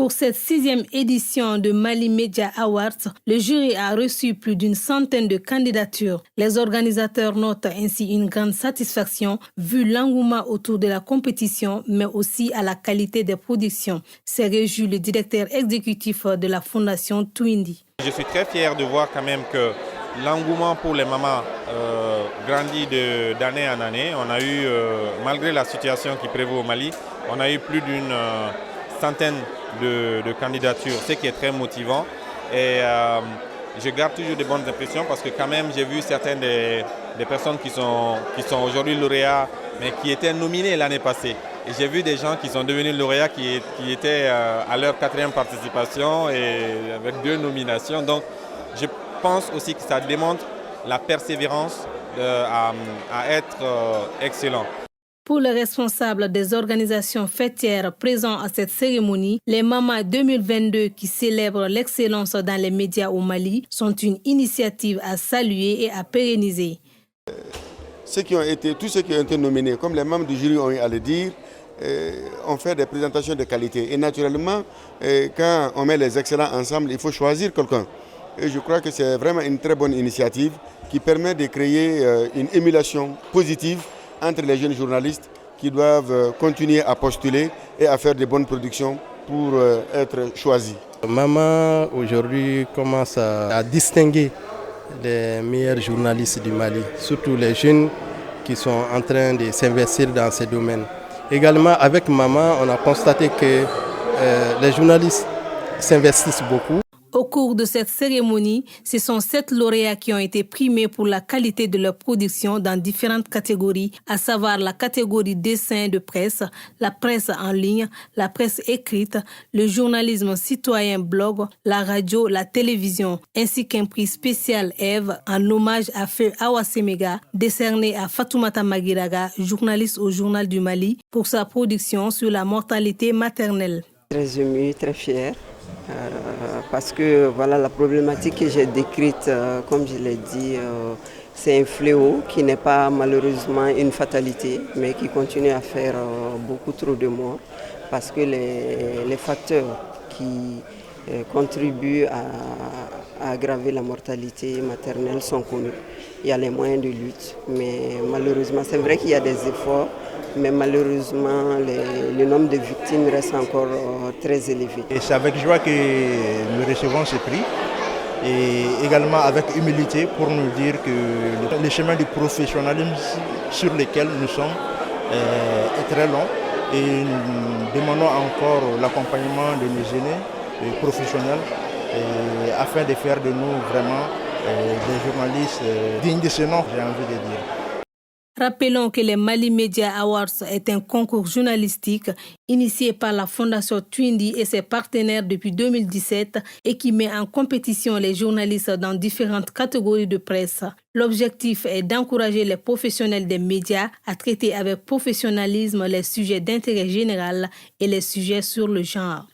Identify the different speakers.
Speaker 1: Pour cette 6e édition de Mali Media Awards, le jury a reçu plus d'une centaine de candidatures. Les organisateurs notent ainsi une grande satisfaction vu l'engouement autour de la compétition, mais aussi à la qualité des productions. C'est réjoui le directeur exécutif de la Fondation Twindy.
Speaker 2: Je suis très fier de voir quand même que l'engouement pour les mamans grandit d'année en année. On a eu, malgré la situation qui prévaut au Mali, on a eu plus d'une centaine de candidatures, ce qui est très motivant. Et je garde toujours de bonnes impressions parce que quand même j'ai vu certaines des personnes qui sont aujourd'hui lauréats, mais qui étaient nominées l'année passée. Et j'ai vu des gens qui sont devenus lauréats qui étaient à leur 4e participation et avec 2 nominations. Donc je pense aussi que ça démontre la persévérance à être excellent.
Speaker 1: Pour les responsables des organisations fêtières présents à cette cérémonie, les Mamas 2022 qui célèbrent l'excellence dans les médias au Mali sont une initiative à saluer et à pérenniser.
Speaker 3: Tous ceux qui ont été nominés, comme les membres du jury ont eu à le dire, ont fait des présentations de qualité. Et naturellement, quand on met les excellents ensemble, il faut choisir quelqu'un. Et je crois que c'est vraiment une très bonne initiative qui permet de créer une émulation positive entre les jeunes journalistes qui doivent continuer à postuler et à faire de bonnes productions pour être choisis.
Speaker 4: Maman aujourd'hui commence à distinguer les meilleurs journalistes du Mali, surtout les jeunes qui sont en train de s'investir dans ces domaines. Également avec Maman, on a constaté que les journalistes s'investissent beaucoup.
Speaker 1: Au cours de cette cérémonie, ce sont 7 lauréats qui ont été primés pour la qualité de leur production dans différentes catégories, à savoir la catégorie dessin de presse, la presse en ligne, la presse écrite, le journalisme citoyen blog, la radio, la télévision, ainsi qu'un prix spécial Eve en hommage à Feu Awasemega, décerné à Fatoumata Magiraga, journaliste au Journal du Mali, pour sa production sur la mortalité maternelle.
Speaker 5: Très émue, très fière. Parce que voilà, la problématique que j'ai décrite, comme je l'ai dit, c'est un fléau qui n'est pas malheureusement une fatalité, mais qui continue à faire beaucoup trop de morts, parce que les facteurs qui contribuent à aggraver la mortalité maternelle sont connus. Il y a les moyens de lutte, mais malheureusement, c'est vrai qu'il y a des efforts, mais malheureusement, le nombre de victimes reste encore très élevé.
Speaker 6: Et c'est avec joie que nous recevons ce prix et également avec humilité pour nous dire que le chemin du professionnalisme sur lequel nous sommes est très long et nous demandons encore l'accompagnement de nos aînés professionnels afin de faire de nous vraiment des journalistes dignes de ce nom, j'ai envie de dire.
Speaker 1: Rappelons que les Mali Media Awards est un concours journalistique initié par la Fondation Twindy et ses partenaires depuis 2017 et qui met en compétition les journalistes dans différentes catégories de presse. L'objectif est d'encourager les professionnels des médias à traiter avec professionnalisme les sujets d'intérêt général et les sujets sur le genre.